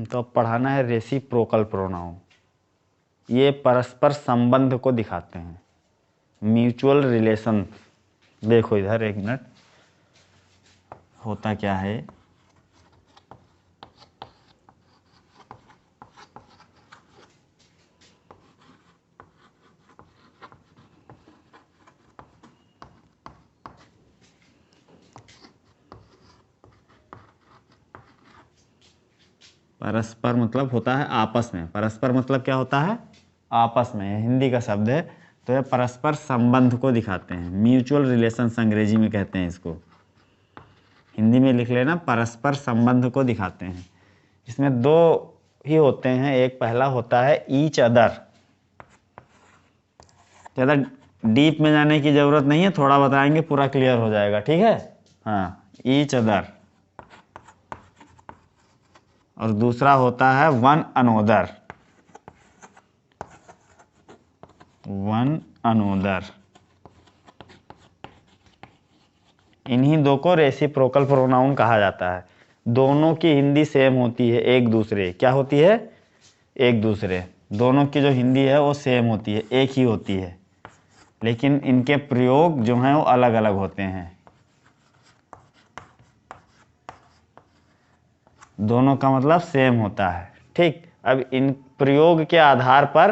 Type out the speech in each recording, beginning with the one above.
तो अब पढ़ाना है रेसिप्रोकल प्रोनाउन। ये परस्पर संबंध को दिखाते हैं, म्यूचुअल रिलेशन। देखो इधर एक मिनट, होता क्या है, परस्पर मतलब होता है आपस में। परस्पर मतलब क्या होता है, आपस में। हिंदी का शब्द है, तो ये परस्पर संबंध को दिखाते हैं, म्यूचुअल रिलेशंस अंग्रेजी में कहते हैं इसको। हिंदी में लिख लेना, परस्पर संबंध को दिखाते हैं। इसमें दो ही होते हैं, एक पहला होता है ईच अदर। ज़्यादा डीप में जाने की ज़रूरत नहीं है, थोड़ा बताएंगे पूरा क्लियर हो जाएगा, ठीक है। हाँ, ईच अदर। और दूसरा होता है वन अनोदर, वन अनोदर। इन्हीं दो को रेसिप्रोकल प्रोनाउन कहा जाता है। दोनों की हिंदी सेम होती है, एक दूसरे। क्या होती है, एक दूसरे। दोनों की जो हिंदी है वो सेम होती है, एक ही होती है, लेकिन इनके प्रयोग जो हैं वो अलग अलग होते हैं। दोनों का मतलब सेम होता है, ठीक। अब इन प्रयोग के आधार पर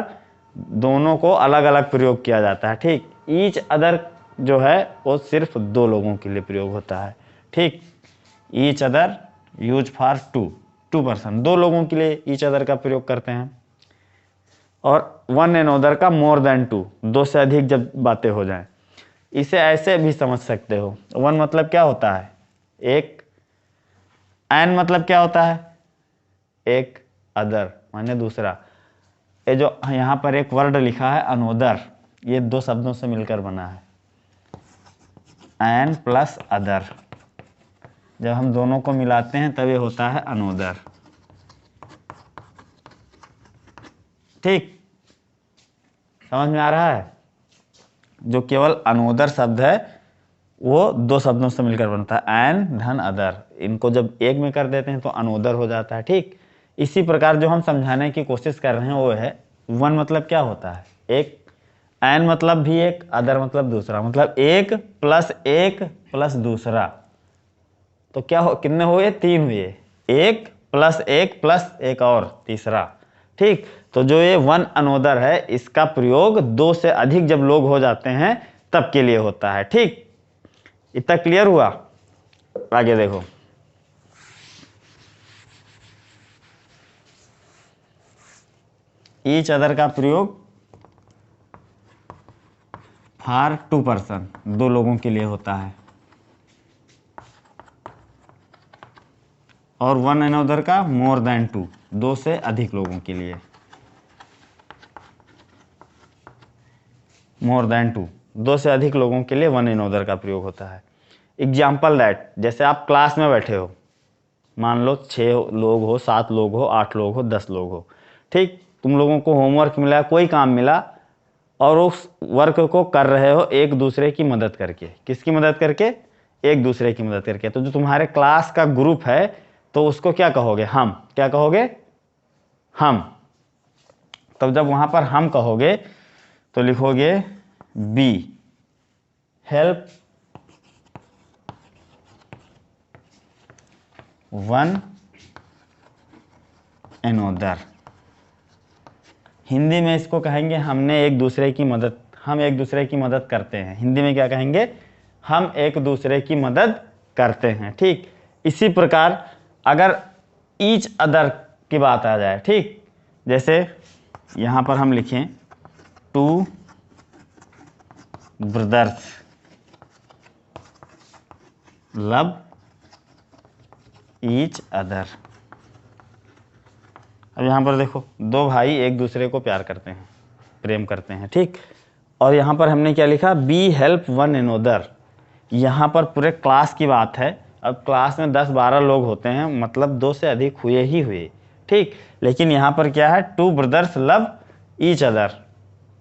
दोनों को अलग अलग प्रयोग किया जाता है, ठीक। ईच अदर जो है वो सिर्फ दो लोगों के लिए प्रयोग होता है, ठीक। Each other use for two person, दो लोगों के लिए ईच अदर का प्रयोग करते हैं। और वन एंड अदर का मोर देन टू, दो से अधिक जब बातें हो जाएं। इसे ऐसे भी समझ सकते हो, वन मतलब क्या होता है, एक। एन मतलब क्या होता है, एक। अदर माने दूसरा। ये जो यहाँ पर एक वर्ड लिखा है अनोदर, ये दो शब्दों से मिलकर बना है, एन प्लस अदर। जब हम दोनों को मिलाते हैं तब ये होता है अनोदर, ठीक। समझ में आ रहा है। जो केवल अनोदर शब्द है वो दो शब्दों से मिलकर बनता है, एन धन अदर। इनको जब एक में कर देते हैं तो अनोदर हो जाता है, ठीक। इसी प्रकार जो हम समझाने की कोशिश कर रहे हैं वो है, वन मतलब क्या होता है, एक। एन मतलब भी एक, अदर मतलब दूसरा, मतलब एक प्लस दूसरा। तो क्या हो, कितने हुए, तीन हुए। एक प्लस एक और तीसरा, ठीक। तो जो ये वन अनोदर है, इसका प्रयोग दो से अधिक जब लोग हो जाते हैं तब के लिए होता है, ठीक। इतना क्लियर हुआ। आगे देखो, ईच अदर का प्रयोग फॉर टू पर्सन, दो लोगों के लिए होता है। और वन अनोदर का मोर देन टू, दो से अधिक लोगों के लिए। मोर देन टू, दो से अधिक लोगों के लिए वन अनोदर का प्रयोग होता है। एग्जाम्पल दैट, जैसे आप क्लास में बैठे हो, मान लो 6 लोग हो, 7 लोग हो, 8 लोग हो, 10 लोग हो, ठीक। तुम लोगों को होमवर्क मिला, कोई काम मिला, और उस वर्क को कर रहे हो एक दूसरे की मदद करके। किसकी मदद करके, एक दूसरे की मदद करके। तो जो तुम्हारे क्लास का ग्रुप है तो उसको क्या कहोगे, हम। क्या कहोगे, हम। तब जब वहां पर हम कहोगे तो लिखोगे B help one another. Hindi में इसको कहेंगे हमने एक दूसरे की मदद, हम एक दूसरे की मदद करते हैं। हिंदी में क्या कहेंगे, हम एक दूसरे की मदद करते हैं, ठीक। इसी प्रकार अगर ईच अदर की बात आ जाए, ठीक, जैसे यहां पर हम लिखें two brothers love each other. अब यहाँ पर देखो, दो भाई एक दूसरे को प्यार करते हैं, प्रेम करते हैं, ठीक। और यहाँ पर हमने क्या लिखा, बी हेल्प वन अनोदर। यहाँ पर पूरे क्लास की बात है। अब क्लास में 10-12 लोग होते हैं, मतलब दो से अधिक हुए ही हुए, ठीक। लेकिन यहाँ पर क्या है, two brothers love each other,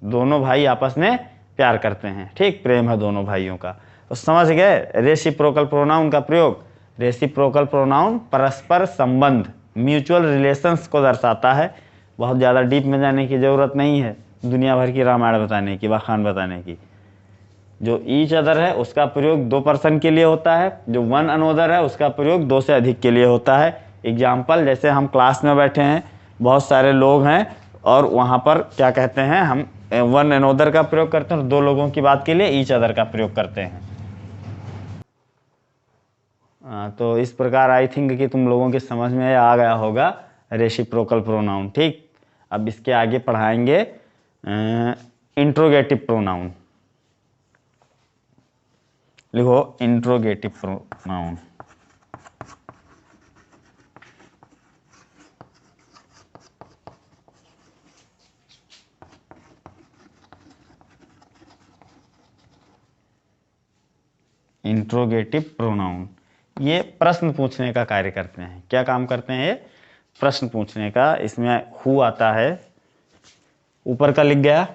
दोनों भाई आपस में प्यार करते हैं, ठीक। प्रेम है दोनों भाइयों का। तो समझ गए रेसिप्रोकल प्रोनाउन का प्रयोग। रेसिप्रोकल प्रोनाउन परस्पर संबंध म्यूचुअल रिलेशंस को दर्शाता है। बहुत ज़्यादा डीप में जाने की ज़रूरत नहीं है दुनिया भर की रामायण बताने की, बखान बताने की। जो ईच अदर है उसका प्रयोग 2 पर्सन के लिए होता है, जो वन अनोदर है उसका प्रयोग 2 से अधिक के लिए होता है। एग्जाम्पल, जैसे हम क्लास में बैठे हैं, बहुत सारे लोग हैं और वहाँ पर क्या कहते हैं, हम वन अनोदर का प्रयोग करते हैं और 2 लोगों की बात के लिए ईच अदर का प्रयोग करते हैं। तो इस प्रकार आई थिंक कि तुम लोगों के समझ में आ गया होगा रेसिप्रोकल प्रोनाउन। ठीक, अब इसके आगे पढ़ाएंगे इंट्रोगेटिव प्रोनाउन। लिखो इंट्रोगेटिव प्रोनाउन। इंट्रोगेटिव प्रोनाउन ये प्रश्न पूछने का कार्य करते हैं। क्या काम करते हैं ये? प्रश्न पूछने का। इसमें हु आता है, ऊपर का लिख गया,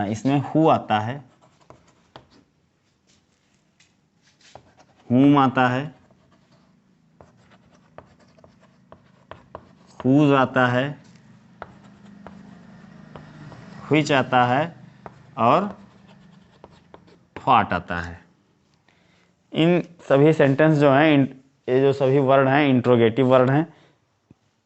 इसमें हु आता है, हुम आता है, हुज आता है, व्हिच आता है और व्हाट आता है। इन सभी सेंटेंस जो हैं, ये जो सभी वर्ड हैं इंट्रोगेटिव वर्ड हैं।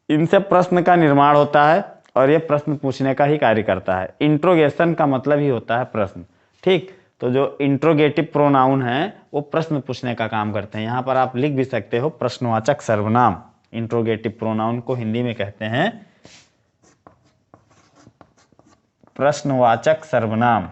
इनसे प्रश्न का निर्माण होता है और ये प्रश्न पूछने का ही कार्य करता है। इंट्रोगेशन का मतलब ही होता है प्रश्न। ठीक, तो जो इंट्रोगेटिव प्रोनाउन है वो प्रश्न पूछने का काम करते हैं। यहाँ पर आप लिख भी सकते हो प्रश्नवाचक सर्वनाम। इंट्रोगेटिव प्रोनाउन को हिंदी में कहते हैं प्रश्नवाचक सर्वनाम।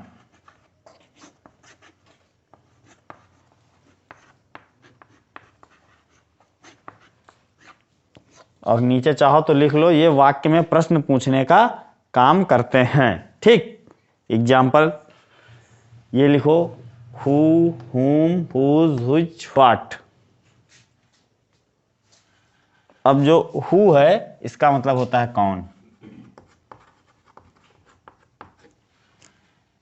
और नीचे चाहो तो लिख लो, ये वाक्य में प्रश्न पूछने का काम करते हैं। ठीक, एग्जाम्पल ये लिखो, हु, हुम, हुज, व्हिच, व्हाट। अब जो हु है इसका मतलब होता है कौन।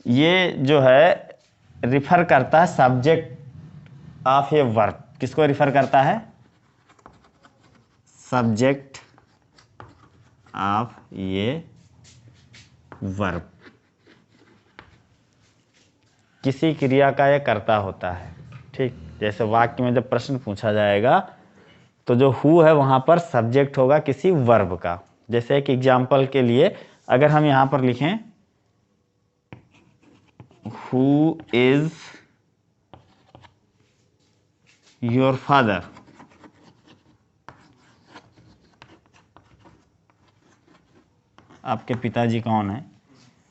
ये जो है रिफर करता है सब्जेक्ट ऑफ ए वर्ब। किसको रिफर करता है? सब्जेक्ट ऑफ ये वर्ब। किसी क्रिया का ये कर्ता होता है। ठीक, जैसे वाक्य में जब प्रश्न पूछा जाएगा तो जो हु है वहां पर सब्जेक्ट होगा किसी वर्ब का। जैसे एक एग्जाम्पल के लिए अगर हम यहां पर लिखें, हु इज योर फादर, आपके पिताजी कौन है।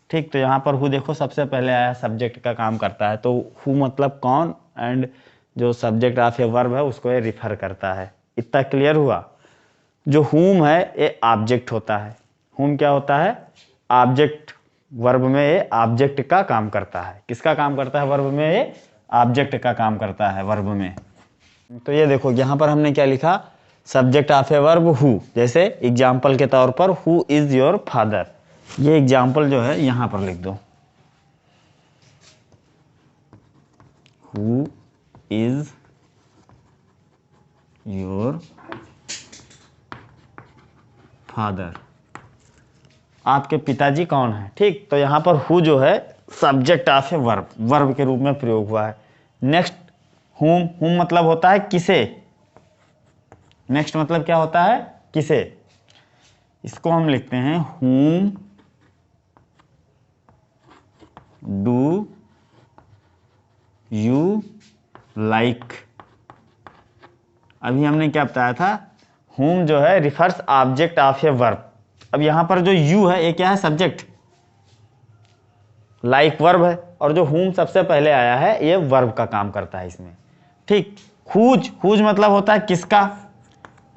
ठीक, तो यहाँ पर हु देखो सबसे पहले आया, सब्जेक्ट का काम करता है। तो हु मतलब कौन, एंड जो सब्जेक्ट ऑफ ए वर्ब है उसको ये रिफर करता है। इतना क्लियर हुआ। जो हुम है ये ऑब्जेक्ट होता है। हुम क्या होता है? ऑब्जेक्ट। वर्ब में ये ऑब्जेक्ट का काम करता है। किसका काम करता है? वर्ब में ये ऑब्जेक्ट का काम करता है वर्ब में। तो ये देखो यहाँ पर हमने क्या लिखा, subject of a verb who. जैसे एग्जाम्पल के तौर पर हु इज योर फादर, ये एग्जाम्पल जो है यहां पर लिख दो, हु इज योर फादर, आपके पिताजी कौन है। ठीक, तो यहां पर हु जो है subject of a verb, verb के रूप में प्रयोग हुआ है। नेक्स्ट हुम, हुम मतलब होता है किसे। नेक्स्ट मतलब क्या होता है? किसे। इसको हम लिखते हैं हुम डू यू लाइक। अभी हमने क्या बताया था, हुम जो है refers object of a verb. अब यहां पर जो यू है ये क्या है? सब्जेक्ट। लाइक वर्ब है, और जो हुम सबसे पहले आया है ये वर्ब का काम करता है इसमें। ठीक, हुज, हुज मतलब होता है किसका,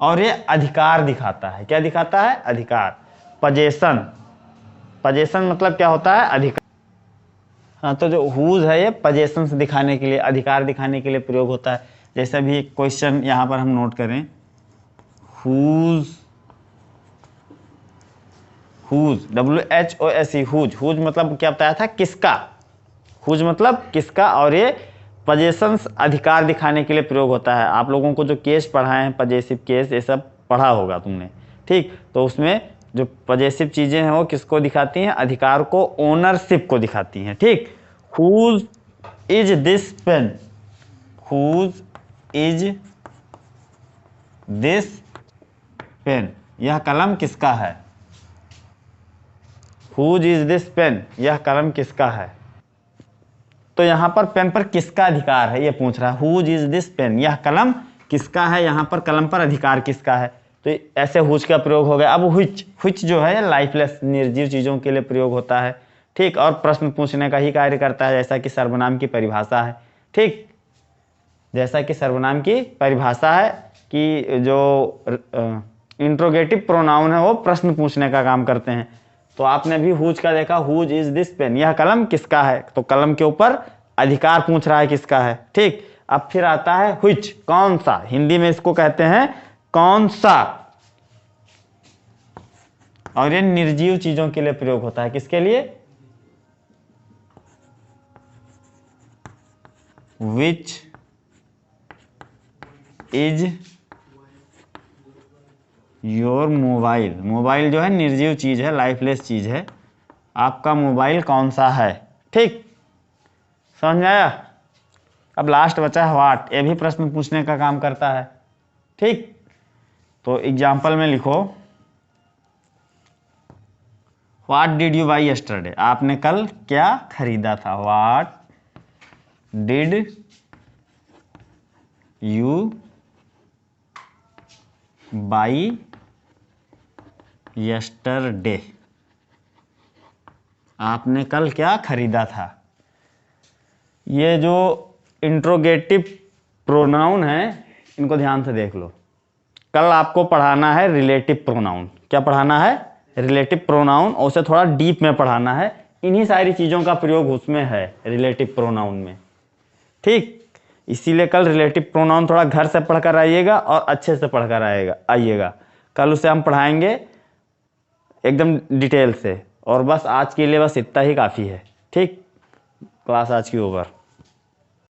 और ये अधिकार दिखाता है। क्या दिखाता है? अधिकार। पजेशन, पजेशन मतलब क्या होता है? अधिकार। हाँ, तो जो हुज है ये पजेशन दिखाने के लिए, अधिकार दिखाने के लिए प्रयोग होता है। जैसे भी क्वेश्चन यहाँ पर हम नोट करें, हुज, WHOSE, हुज। हुज मतलब क्या बताया था, किसका। हुज मतलब किसका, और ये पजेशंस अधिकार दिखाने के लिए प्रयोग होता है। आप लोगों को जो केस पढ़ाए हैं, पजेसिव केस, ये सब पढ़ा होगा तुमने, ठीक। तो उसमें जो पजेसिव चीजें हैं वो किसको दिखाती हैं, अधिकार को, ओनरशिप को दिखाती हैं, ठीक। Whose is this pen, whose is this pen, यह कलम किसका है। हुज इज दिस पेन, यह कलम किसका है। तो यहां पर पेन पर किसका अधिकार है ये पूछ रहा है। हुज इज दिस पेन, यह कलम किसका है, यहां पर कलम पर अधिकार किसका है। तो ऐसे हुज का प्रयोग हो गया। अब व्हिच जो है लाइफलेस, निर्जीव चीजों के लिए प्रयोग होता है, ठीक। और प्रश्न पूछने का ही कार्य करता है, जैसा कि सर्वनाम की परिभाषा है, ठीक। जैसा कि सर्वनाम की परिभाषा है कि जो इंट्रोगेटिव प्रोनाउन है वो प्रश्न पूछने का काम करते हैं। तो आपने भी हुज का देखा, हुज इज दिस पेन, यह कलम किसका है। तो कलम के ऊपर अधिकार पूछ रहा है किसका है, ठीक। अब फिर आता है व्हिच, कौन सा। हिंदी में इसको कहते हैं कौन सा, और ये निर्जीव चीजों के लिए प्रयोग होता है। किसके लिए, which is your mobile. Mobile जो है निर्जीव चीज है, लाइफलेस चीज है। आपका मोबाइल कौन सा है, ठीक। समझ में आया। अब लास्ट बचा है व्हाट, ये भी प्रश्न पूछने का काम करता है, ठीक। तो एग्जाम्पल में लिखो, what did you by yesterday, आपने कल क्या खरीदा था। What did you by yesterday, आपने कल क्या खरीदा था। ये जो इंट्रोगेटिव प्रोनाउन है इनको ध्यान से देख लो। कल आपको पढ़ाना है रिलेटिव प्रोनाउन। क्या पढ़ाना है, रिलेटिव प्रोनाउन, और उसे थोड़ा डीप में पढ़ाना है। इन्हीं सारी चीज़ों का प्रयोग उसमें है, रिलेटिव प्रोनाउन में, ठीक। इसीलिए कल रिलेटिव प्रोनाउन थोड़ा घर से पढ़कर आइएगा और अच्छे से पढ़कर आइएगा। कल उसे हम पढ़ाएंगे एकदम डिटेल से। और बस आज के लिए बस इतना ही काफ़ी है, ठीक। क्लास आज की ओवर।